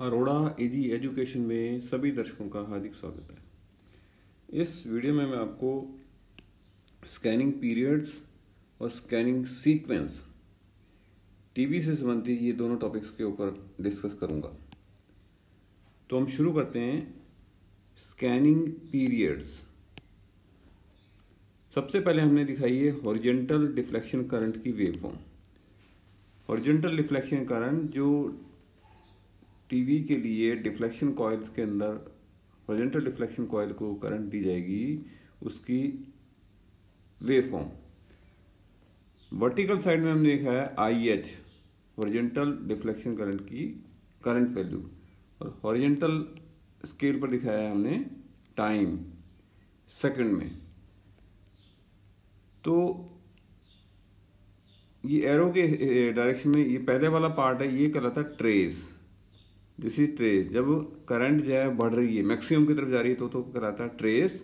Arora easy education में सभी दर्शकों का हार्दिक स्वागत है। इस वीडियो में मैं आपको स्कैनिंग पीरियड्स और स्कैनिंग सीक्वेंस टीवी से संबंधित ये दोनों टॉपिक्स के ऊपर डिस्कस करूंगा। तो हम शुरू करते हैं। स्कैनिंग पीरियड्स, सबसे पहले हमने दिखाई है हॉरिजॉन्टल डिफ्लेक्शन करंट की वेवफॉर्म। हॉरिजॉन्टल डिफ्लेक्शन करंट जो टीवी के लिए डिफ्लेक्शन कॉइल्स के अंदर हॉरिजॉन्टल डिफ्लेक्शन कॉइल को करंट दी जाएगी, उसकी वेवफॉर्म। वर्टिकल साइड में हमने देखा है IH हॉरिजॉन्टल डिफ्लेक्शन करंट की करंट वैल्यू, और हॉरिजॉन्टल स्केल पर दिखाया है हमने टाइम सेकंड में। तो ये एरो के डायरेक्शन में ये पहले वाला पार्ट है, ये कहलाता है ट्रेस। This is trace. जब करंट जो है बढ़ रही है, मैक्सिमम की तरफ जा रही है तो कहलाता है ट्रेस,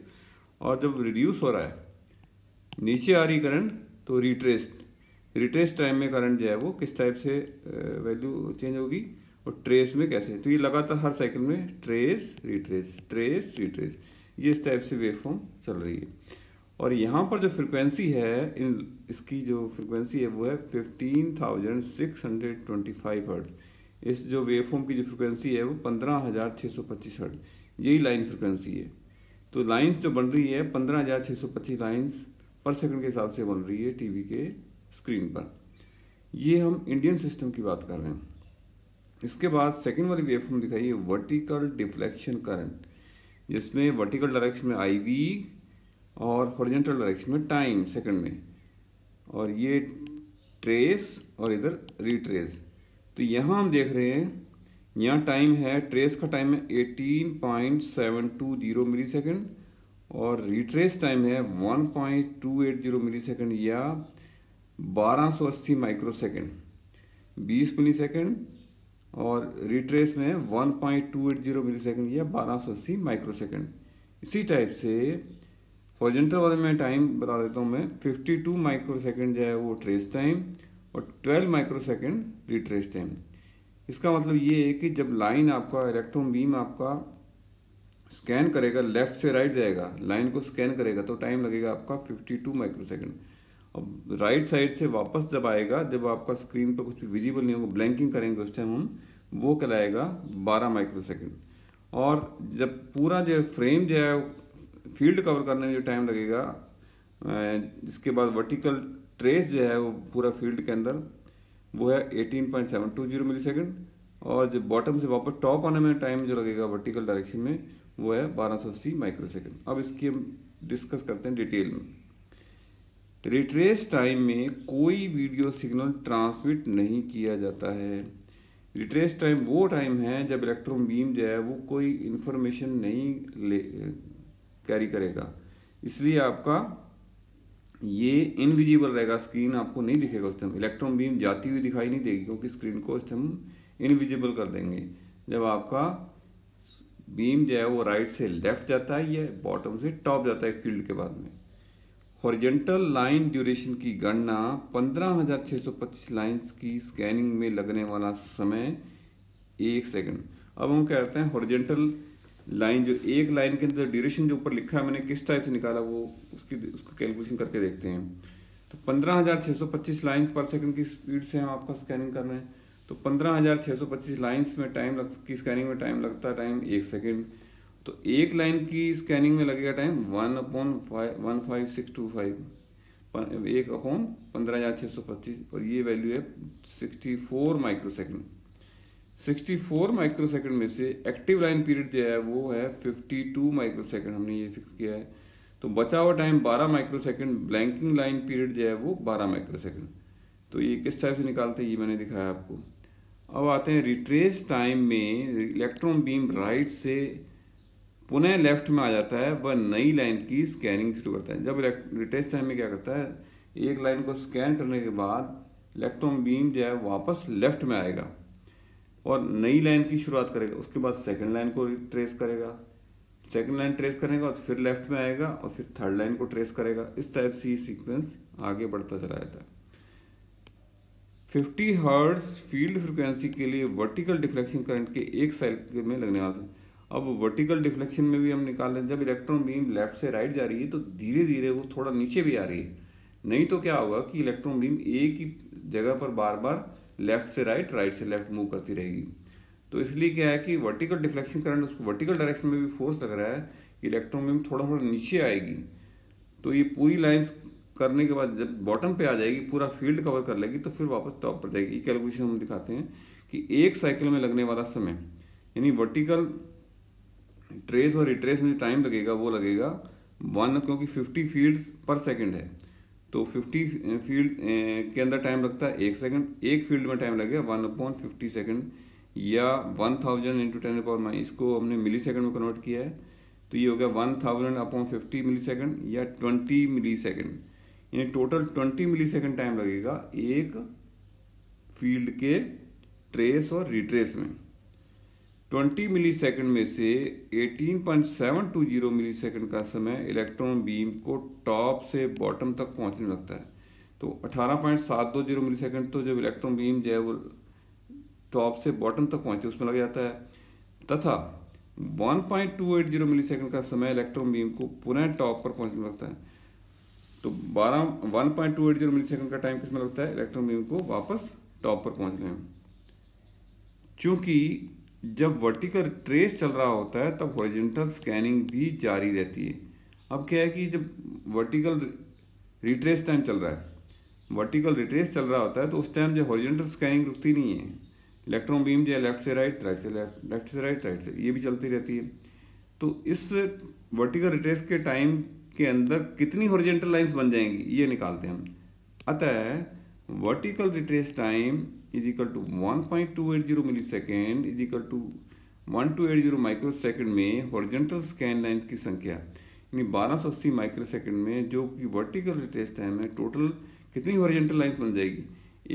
और जब रिड्यूस हो रहा है, नीचे आ रही करंट, तो रिट्रेस्ड। रिट्रेस टाइम में करंट जो है वो किस टाइप से वैल्यू चेंज होगी, और ट्रेस में कैसे। तो ये लगातार हर साइकिल में ट्रेस रिट्रेस ट्रेस रिट्रेस, ये इस टाइप से वेवफॉर्म चल रही है। और यहाँ पर जो फ्रिक्वेंसी है, इसकी जो फ्रिक्वेंसी है वो है 15,625 हर्ट्ज। इस जो वेवफॉर्म की जो फ्रिक्वेंसी है वो 15,625 हर्ट्ज, यही लाइन फ्रिक्वेंसी है। तो लाइंस जो बन रही है 15,625 लाइंस पर सेकंड के हिसाब से बन रही है टीवी के स्क्रीन पर। ये हम इंडियन सिस्टम की बात कर रहे हैं। इसके बाद सेकंड वाली वेवफॉर्म दिखाई है वर्टिकल डिफ्लेक्शन करंट, जिसमें वर्टिकल डायरेक्शन में IV और हॉरिजॉन्टल डायरेक्शन में टाइम सेकंड में, और ये ट्रेस और इधर रिट्रेस। तो यहाँ हम देख रहे हैं, यहाँ टाइम है, ट्रेस का टाइम है 18.720 मिली सेकेंड, और रिट्रेस टाइम है 1.280 मिली सेकेंड या 1280 माइक्रो सेकेंड, 20 मिली सेकेंड, और रिट्रेस में 1.280 मिली सेकेंड या 1280 माइक्रो सेकेंड। इसी टाइप से हॉरिजॉन्टल वाले में टाइम बता देता हूँ मैं, 52 माइक्रो सेकेंड जो है वो ट्रेस टाइम, और 12 माइक्रो सेकेंड रिट्रेस टाइम। इसका मतलब ये है कि जब लाइन आपका इलेक्ट्रॉन बीम आपका स्कैन करेगा, लेफ्ट से राइट जाएगा, लाइन को स्कैन करेगा, तो टाइम लगेगा आपका 52 माइक्रो सेकेंड। अब राइट साइड से वापस जब आएगा, जब आपका स्क्रीन पर कुछ भी विजिबल नहीं होगा, ब्लैंकिंग करेंगे उस टाइम हम, वो कहलाएगा 12 माइक्रो सेकेंड। और जब पूरा जो फ्रेम जो है फील्ड कवर करने में जो टाइम लगेगा, जिसके बाद वर्टिकल ट्रेस जो है वो पूरा फील्ड के अंदर, वो है 18.720 मिली सेकेंड, और जो बॉटम से वापस टॉप आने में टाइम जो लगेगा वर्टिकल डायरेक्शन में, वो है 1280 माइक्रो सेकेंड। अब इसकी हम डिस्कस करते हैं डिटेल में। रिट्रेस टाइम में कोई वीडियो सिग्नल ट्रांसमिट नहीं किया जाता है। रिट्रेस टाइम वो टाइम है जब इलेक्ट्रॉन बीम जो है वो कोई इंफॉर्मेशन नहीं कैरी करेगा, इसलिए आपका ये इनविजिबल रहेगा, स्क्रीन आपको नहीं दिखेगा उस टाइम। इलेक्ट्रॉन बीम जाती हुई दिखाई नहीं देगी, क्योंकि स्क्रीन को उस टाइम इनविजिबल कर देंगे। जब आपका बीम जो है वो राइट से लेफ्ट जाता है या बॉटम से टॉप जाता है फील्ड के बाद में। हॉरिजॉन्टल लाइन ड्यूरेशन की गणना 15,625 लाइंस की स्कैनिंग में लगने वाला समय 1 सेकंड। अब हम क्या करते हैं, हॉरिजॉन्टल लाइन जो एक लाइन के अंदर ड्यूरेशन जो ऊपर लिखा है मैंने किस टाइप से निकाला, वो उसको कैलकुलेशन करके देखते हैं। तो 15,625 लाइन पर सेकंड की स्पीड से हम आपका स्कैनिंग कर रहे हैं। तो 15,625 लाइंस में की स्कैनिंग में टाइम लगता है, टाइम 1 सेकंड। तो एक लाइन की स्कैनिंग में लगेगा टाइम 1/15625, 1/15,625, और ये वैल्यू है 64 माइक्रो सेकेंड। 64 माइक्रो सेकंड में से एक्टिव लाइन पीरियड जो है वो है 52 माइक्रो सेकंड, हमने ये फिक्स किया है। तो बचा हुआ time 12 micro second, blanking line period जो है वो 12 माइक्रो सेकंड। तो ये किस टाइप से निकालते हैं ये मैंने दिखाया आपको। अब आते हैं रिट्रेस टाइम में, इलेक्ट्रॉन बीम राइट से पुनः लेफ्ट में आ जाता है, वह नई लाइन की स्कैनिंग शुरू करता है। जब रिट्रेस टाइम में क्या करता है, एक लाइन को स्कैन करने के बाद इलेक्ट्रॉन बीम जो है वापस लेफ्ट में आएगा और नई लाइन की शुरुआत करेगा। उसके बाद सेकंड लाइन को ट्रेस करेगा, सेकंड लाइन ट्रेस करने के बाद फिर लेफ्ट में आएगा और फिर थर्ड लाइन को ट्रेस करेगा। इस टाइप से ये सीक्वेंस आगे बढ़ता चला जाता है। 50 हर्ट्ज फील्ड फ्रिक्वेंसी के लिए वर्टिकल डिफ्लेक्शन करंट के एक साइकिल में लगने वाला था। अब वर्टिकल डिफ्लेक्शन में भी हम निकाल रहे हैं, जब इलेक्ट्रॉन बीम लेफ्ट से राइट जा रही है तो धीरे धीरे वो थोड़ा नीचे भी आ रही है, नहीं तो क्या होगा कि इलेक्ट्रॉन बीम एक ही जगह पर बार बार लेफ्ट से राइट, राइट से लेफ्ट मूव करती रहेगी। तो इसलिए क्या है कि वर्टिकल डिफ्लेक्शन करंट, उसको वर्टिकल डायरेक्शन में भी फोर्स लग रहा है कि इलेक्ट्रॉन बीम थोड़ा थोड़ा नीचे आएगी। तो ये पूरी लाइंस करने के बाद जब बॉटम पे आ जाएगी, पूरा फील्ड कवर कर लेगी, तो फिर वापस टॉप पर जाएगी। ये कैलकुलेशन हम दिखाते हैं कि एक साइकिल में लगने वाला समय, यानी वर्टिकल ट्रेस और रिट्रेस में जो टाइम लगेगा वो लगेगा 1, क्योंकि 50 फील्ड पर सेकंड है, तो 50 फील्ड के अंदर टाइम लगता है 1 सेकंड। एक फील्ड में टाइम लगेगा 1/50 सेकंड, या 1000 × 10⁻⁻, इसको हमने मिली सेकंड में कन्वर्ट किया है, तो ये हो गया 1000/50 मिली सेकंड या 20 मिली सेकंड, यानी टोटल 20 मिली सेकंड टाइम लगेगा एक फील्ड के ट्रेस और रिट्रेस में। 20 मिली सेकंड में से 18.720 मिली सेकंड का समय इलेक्ट्रॉन बीम को टॉप से बॉटम तक पहुंचने में लगता है। तो 18.720 मिली सेकंड तो जब इलेक्ट्रॉन बीम जो है वो टॉप से बॉटम तक पहुंचते उसमें लग जाता है, तथा 1.280 मिली सेकंड का समय इलेक्ट्रॉन बीम को पुनः टॉप पर पहुंचने में लगता है। तो 1.280 मिली सेकंड का टाइम किसमें लगता है, इलेक्ट्रॉन बीम को वापस टॉप पर पहुंचने में। चूंकि जब वर्टिकल ट्रेस चल रहा होता है तब हॉरिजॉन्टल स्कैनिंग भी जारी रहती है। अब क्या है कि जब वर्टिकल रिट्रेस टाइम चल रहा है, वर्टिकल रिट्रेस चल रहा होता है, तो उस टाइम जो हॉरिजॉन्टल स्कैनिंग रुकती नहीं है। इलेक्ट्रॉन बीम जो है लेफ्ट से राइट, राइट से लेफ्ट, लेफ्ट से राइट, राइट से, ये भी चलती रहती है। तो इस वर्टिकल रिट्रेस के टाइम के अंदर कितनी हॉरिजॉन्टल लाइंस बन जाएंगी ये निकालते हैं हम। अतः vertical retrace time is equal to 1.280 milli second is equal to 1280 micro second में हॉरिजॉन्टल स्कैन लाइंस की संख्या, यानी 1280 माइक्रो सेकेंड में जो कि वर्टिकल रिट्रेस टाइम है, टोटल कितनी हॉरिजॉन्टल लाइंस बन जाएगी।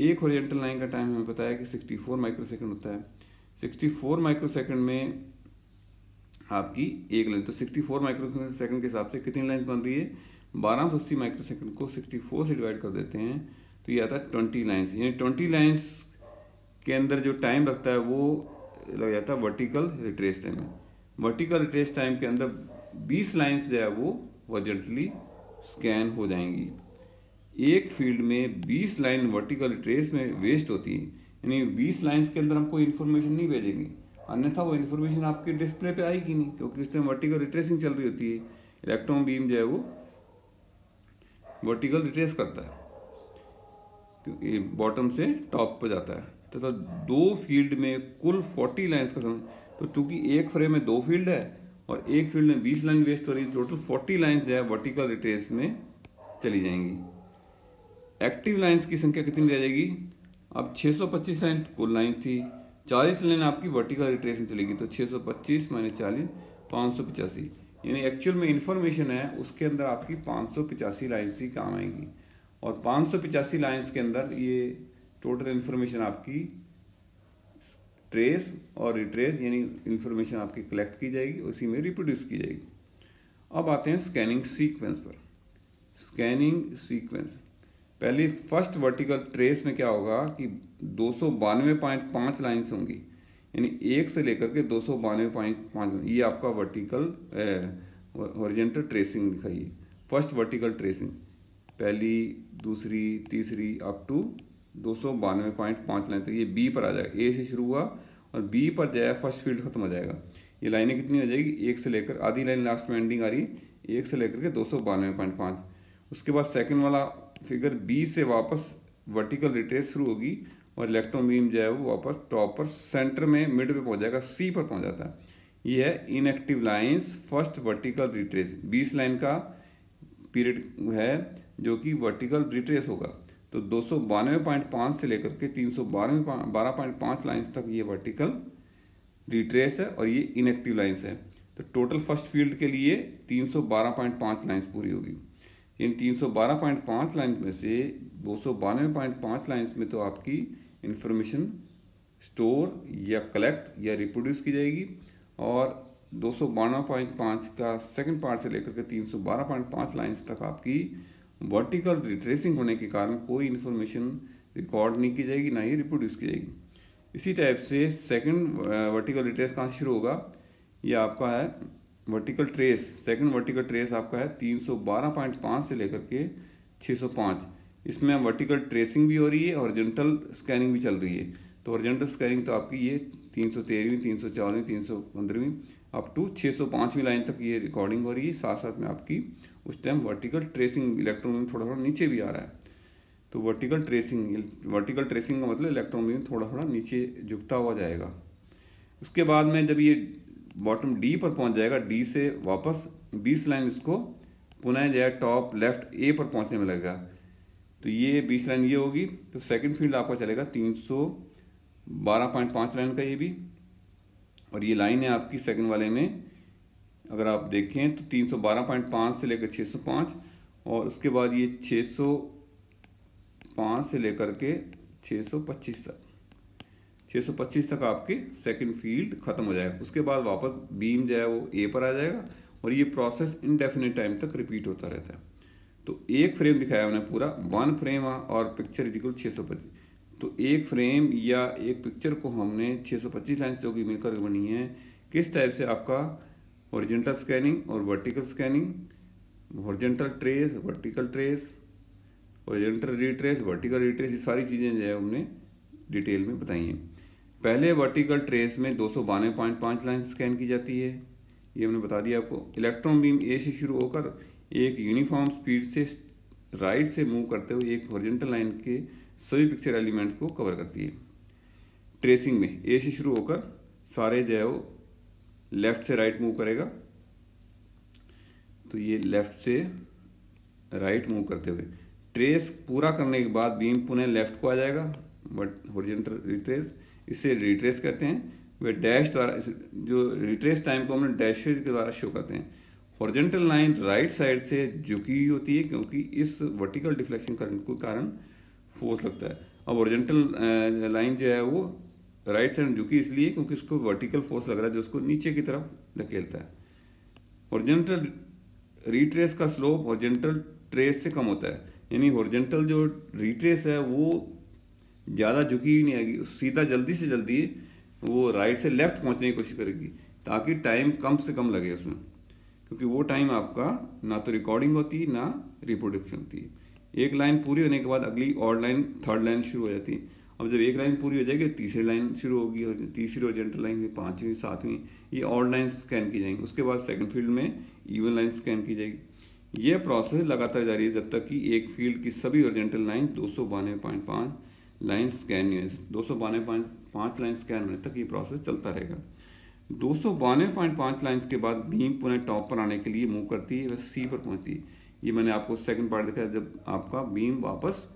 एक हॉरिजॉन्टल लाइन का टाइम हमें पता है कि 64 माइक्रो सेकेंड होता है। 64 माइक्रो सेकेंड में आपकी एक लाइन, तो 64 माइक्रो सेकेंड के हिसाब से कितनी लाइन बन रही है, 1280 माइक्रो सेकेंड को 64 से डिवाइड कर देते हैं तो ये आता है 20 लाइन्स, यानी 20 लाइन्स के अंदर जो टाइम लगता है वो लग जाता है वर्टिकल रिट्रेस टाइम में। वर्टिकल रिट्रेस टाइम के अंदर 20 लाइन्स जो है वो हॉरिजॉन्टली स्कैन हो जाएंगी। एक फील्ड में 20 लाइन वर्टिकल रिट्रेस में वेस्ट होती है, यानी 20 लाइन्स के अंदर हम कोई इन्फॉर्मेशन नहीं भेजेंगे, अन्यथा वो इन्फॉर्मेशन आपके डिस्प्ले पे आएगी नहीं, क्योंकि उस टाइम वर्टिकल रिट्रेसिंग चल रही होती है। इलेक्ट्रॉन बीम जो है वो वर्टिकल रिट्रेस करता है क्योंकि बॉटम से टॉप पर जाता है, तथा दो फील्ड में कुल 40 लाइन्स का समय। तो चूंकि एक फ्रेम में 2 फील्ड है और एक फील्ड में 20 लाइन वेस्ट हो रही है, टोटल 40 लाइन्स जो है वर्टिकल रिट्रेस में चली जाएंगी। एक्टिव लाइन्स की संख्या कितनी रह जाएगी, अब 625 लाइन कुल लाइन थी, 40 लाइन आपकी वर्टिकल रिट्रेस में चलेगी, तो 625 - 40 585, यानी एक्चुअल में इंफॉर्मेशन है उसके अंदर आपकी 585 लाइन्स ही काम आएंगी। और 585 लाइन्स के अंदर ये टोटल इन्फॉर्मेशन आपकी ट्रेस और रिट्रेस यानी इन्फॉर्मेशन आपकी कलेक्ट की जाएगी, उसी में रिप्रोड्यूस की जाएगी। अब आते हैं स्कैनिंग सीक्वेंस पर। स्कैनिंग सीक्वेंस, पहले फर्स्ट वर्टिकल ट्रेस में क्या होगा कि 292.5 लाइन्स होंगी, यानी 1 से लेकर के 292.5, ये आपका वर्टिकल हॉरिजॉन्टल ट्रेसिंग दिखाइए। फर्स्ट वर्टिकल ट्रेसिंग पहली, दूसरी, तीसरी अप टू 292.5 लाइन, तो ये बी पर आ जाएगा। ए से शुरू हुआ और बी पर जाए फर्स्ट फील्ड खत्म हो जाएगा। ये लाइनें कितनी हो जाएगी, 1 से लेकर, आधी लाइन लास्ट में एंडिंग आ रही, 1 से लेकर के 292.5। उसके बाद सेकंड वाला फिगर बी से वापस वर्टिकल रिट्रेस शुरू होगी और इलेक्ट्रॉन बीम जो है वो वापस टॉप पर सेंटर में मिड पे पहुंच जाएगा, सी पर पहुंच जाता है। ये है inactive lines first vertical retrace. 20 line का पीरियड है जो कि वर्टिकल रिट्रेस होगा, तो 292.5 से लेकर के 312.5 लाइंस तक ये वर्टिकल रिट्रेस है और ये इनएक्टिव लाइंस है। तो टोटल फर्स्ट फील्ड के लिए 312.5 लाइंस पूरी होगी। इन 312.5 लाइन में से 292.5 लाइंस में तो आपकी इंफॉर्मेशन स्टोर या कलेक्ट या रिप्रोड्यूस की जाएगी, और 292.5 का सेकंड पार्ट से लेकर के 312.5 लाइंस तक आपकी वर्टिकल रिट्रेसिंग होने के कारण कोई इन्फॉर्मेशन रिकॉर्ड नहीं की जाएगी, ना ही रिप्रोड्यूस की जाएगी। इसी टाइप से सेकंड वर्टिकल रिट्रेस कहाँ से शुरू होगा, ये आपका है vertical trace. Second vertical trace आपका है 312.5 से लेकर के 605। इसमें वर्टिकल ट्रेसिंग भी हो रही है, हॉरिजॉन्टल स्कैनिंग भी चल रही है। तो हॉरिजॉन्टल स्कैनिंग तो आपकी ये 313वीं, 304वीं, 315वीं अप टू 605वीं लाइन तक ये रिकॉर्डिंग हो रही है। साथ साथ में आपकी उस time vertical tracing, electron beam थोड़ा थोड़ा नीचे भी आ रहा है। तो वर्टिकल ट्रेसिंग का मतलब इलेक्ट्रॉन बीम थोड़ा थोड़ा नीचे झुकता हुआ जाएगा। उसके बाद में जब ये बॉटम डी पर पहुंच जाएगा, डी से वापस 20 लाइन इसको पुनः जो है टॉप लेफ्ट ए पर पहुंचने में लगेगा। तो ये 20 लाइन ये होगी। तो सेकंड फील्ड आपका चलेगा 312.5 लाइन का ये भी, और ये लाइन है आपकी सेकंड वाले में अगर आप देखें तो 312.5 से लेकर 605, और उसके बाद ये 605 से लेकर के 625 तक, 625 तक आपके सेकंड फील्ड खत्म हो जाएगा। उसके बाद वापस बीम जो है वो ए पर आ जाएगा, और ये प्रोसेस इनडेफिनेट टाइम तक रिपीट होता रहता है। तो एक फ्रेम दिखाया मैंने पूरा, 1 फ्रेम और पिक्चर इज इक्वल 625। तो एक फ्रेम या एक पिक्चर को हमने 625 लाइन से होगी मिलकर बनी है। किस टाइप से आपका हॉरिजॉन्टल स्कैनिंग और vertical scanning, horizontal trace, vertical trace, horizontal retrace, vertical retrace, ये सारी चीज़ें जो है हमने डिटेल में बताई हैं। पहले वर्टिकल ट्रेस में 292.5 लाइन स्कैन की जाती है, ये हमने बता दिया आपको। इलेक्ट्रॉन बीम ए से शुरू होकर एक यूनिफॉर्म स्पीड से राइट से मूव करते हुए एक हॉरिजॉन्टल लाइन के सभी पिक्चर एलिमेंट्स को कवर करती है। ट्रेसिंग में ए से शुरू होकर सारे जो है वो लेफ्ट से राइट मूव करेगा। तो ये लेफ्ट से राइट मूव करते हुए ट्रेस पूरा करने के बाद बीम पुनः लेफ्ट को आ जाएगा, बट हॉरिजॉन्टल रिट्रेस, इसे रिट्रेस कहते हैं। वे डैश द्वारा, जो रिट्रेस टाइम को हमने डैशेज के द्वारा शो करते हैं। हॉरिजॉन्टल लाइन राइट साइड से झुकी हुई होती है क्योंकि इस वर्टिकल डिफ्लेक्शन करंट के कारण फोर्स लगता है। अब हॉरिजॉन्टल लाइन जो है वो राइट साइड झुकी इसलिए क्योंकि उसको वर्टिकल फोर्स लग रहा है जो उसको नीचे की तरफ धकेलता है। हॉरिजॉन्टल रिट्रेस का स्लोप हॉरिजॉन्टल ट्रेस से कम होता है, यानी हॉरिजॉन्टल जो रिट्रेस है वो ज़्यादा झुकी ही नहीं आएगी, सीधा जल्दी से जल्दी वो राइट से लेफ्ट पहुंचने की कोशिश करेगी ताकि टाइम कम से कम लगे उसमें, क्योंकि वो टाइम आपका ना तो रिकॉर्डिंग होती है ना रिप्रोडक्शन होती है। एक लाइन पूरी होने के बाद अगली और लाइन, थर्ड लाइन शुरू हो जाती है। अब जब एक लाइन पूरी हो जाएगी तीसरी लाइन शुरू होगी, और तीसरी हॉरिजॉन्टल लाइन, पांचवी, सातवीं, ये ऑड लाइन स्कैन की जाएंगी। उसके बाद सेकंड फील्ड में इवन लाइन स्कैन की जाएगी। यह प्रोसेस लगातार जारी है जब तक कि एक फील्ड की सभी हॉरिजॉन्टल लाइन 292.5 लाइन स्कैन नहीं है। 292.5 लाइन स्कैन होने तक ये प्रोसेस चलता रहेगा। 292.5 लाइन्स के बाद बीम पुनः टॉप पर आने के लिए मूव करती है, वह सी पर पहुंचती है। ये मैंने आपको सेकंड पार्ट दिखाया, जब आपका बीम वापस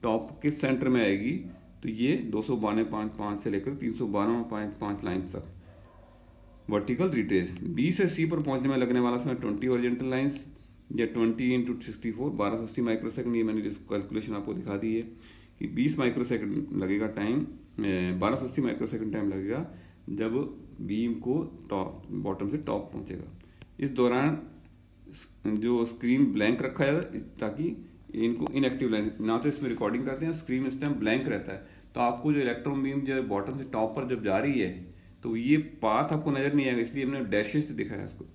टॉप के सेंटर में आएगी तो ये 292.5 से लेकर 312.5 लाइन तक वर्टिकल रिट्रेस। बी से सी पर पहुंचने में लगने वाला समय 20 हॉरिजॉन्टल लाइंस या 20 × 64 1280 माइक्रोसेकंड। ये मैंने कैलकुलेशन आपको दिखा दी है कि 20 माइक्रोसेकंड लगेगा टाइम, 1280 माइक्रोसेकंड टाइम लगेगा जब बीम को टॉप, बॉटम से टॉप पहुंचेगा। इस दौरान जो स्क्रीन ब्लैंक रखा जाता है ताकि इनको इनएक्टिव लाइन, ना तो इसमें रिकॉर्डिंग करते हैं, स्क्रीन इस टाइम ब्लैंक रहता है, तो आपको जो इलेक्ट्रॉन बीम जो बॉटम से टॉप पर जब जा रही है तो ये पाथ आपको नजर नहीं आएगा, इसलिए हमने डैशेज से दिखाया इसको।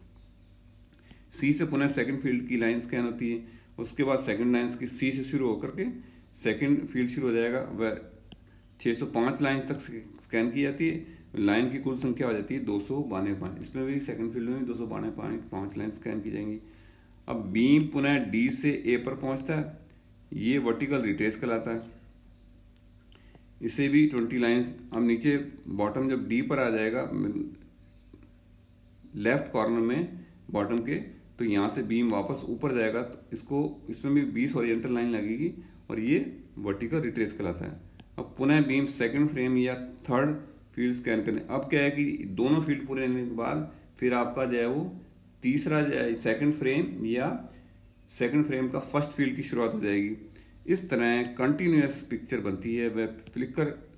सी से पुनः सेकंड फील्ड की लाइन स्कैन होती है, उसके बाद सेकंड लाइन की सी से शुरू होकर के सेकंड फील्ड शुरू हो जाएगा, वह 605 लाइन तक स्कैन की जाती है। लाइन की कुल संख्या हो जाती है 292.5। इसमें भी सेकंड फील्ड में 292.5 लाइन स्कैन की जाएंगी। अब बीम पुनः डी से ए पर पहुंचता है, ये वर्टिकल रिट्रेस कहलाता है। इसे भी 20 लाइंस। अब नीचे बॉटम जब डी पर आ जाएगा लेफ्ट कॉर्नर में बॉटम के, तो यहां से बीम वापस ऊपर जाएगा, तो इसमें भी 20 हॉरिजॉन्टल लाइन लगेगी और ये वर्टिकल रिट्रेस कहलाता है। अब पुनः बीम सेकंड फ्रेम या थर्ड फील्ड स्कैन करने, अब क्या है कि दोनों फील्ड पूरे होने के बाद फिर आपका जो है वो तीसरा सेकंड फ्रेम या सेकंड फ्रेम का फर्स्ट फील्ड की शुरुआत हो जाएगी। इस तरह कंटिन्यूअस पिक्चर बनती है, वह फ्लिकर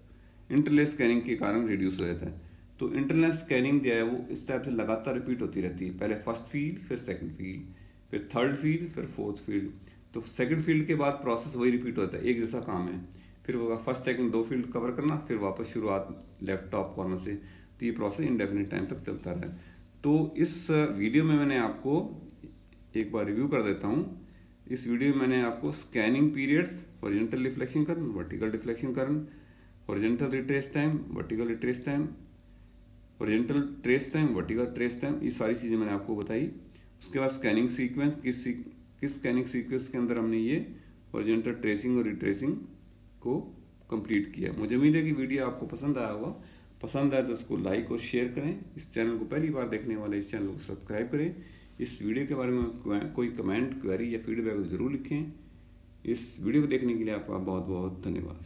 इंटरलेस स्कैनिंग के कारण रिड्यूस हो जाता है। तो इंटरलेस स्कैनिंग जो है वो इस टाइप से लगातार रिपीट होती रहती है, पहले फर्स्ट फील्ड, फिर सेकंड फील्ड, फिर थर्ड फील्ड, फिर फोर्थ फील्ड। तो सेकंड फील्ड के बाद प्रोसेस वही रिपीट होता है, एक जैसा काम है। फिर होगा फर्स्ट सेकंड 2 फील्ड कवर करना, फिर वापस शुरुआत लेफ्ट टॉप कॉर्नर से। तो ये प्रोसेस इंडेफिनिट टाइम तक चलता रहा है। तो इस वीडियो में मैंने आपको एक बार रिव्यू कर देता हूँ। इस वीडियो में मैंने आपको scanning periods, horizontal reflection current, vertical reflection current, horizontal retrace time, vertical retrace time, horizontal trace time, vertical trace time, ये सारी चीज़ें मैंने आपको बताई। उसके बाद स्कैनिंग सीक्वेंस, किस स्कैनिंग सीक्वेंस के अंदर हमने ये हॉरिजॉन्टल ट्रेसिंग और रिट्रेसिंग को कंप्लीट किया। मुझे उम्मीद है कि वीडियो आपको पसंद आया होगा। पसंद आए तो उसको लाइक और शेयर करें। इस चैनल को पहली बार देखने वाले इस चैनल को सब्सक्राइब करें। इस वीडियो के बारे में कोई कमेंट, क्वेरी या फीडबैक जरूर लिखें। इस वीडियो को देखने के लिए आपका बहुत बहुत धन्यवाद।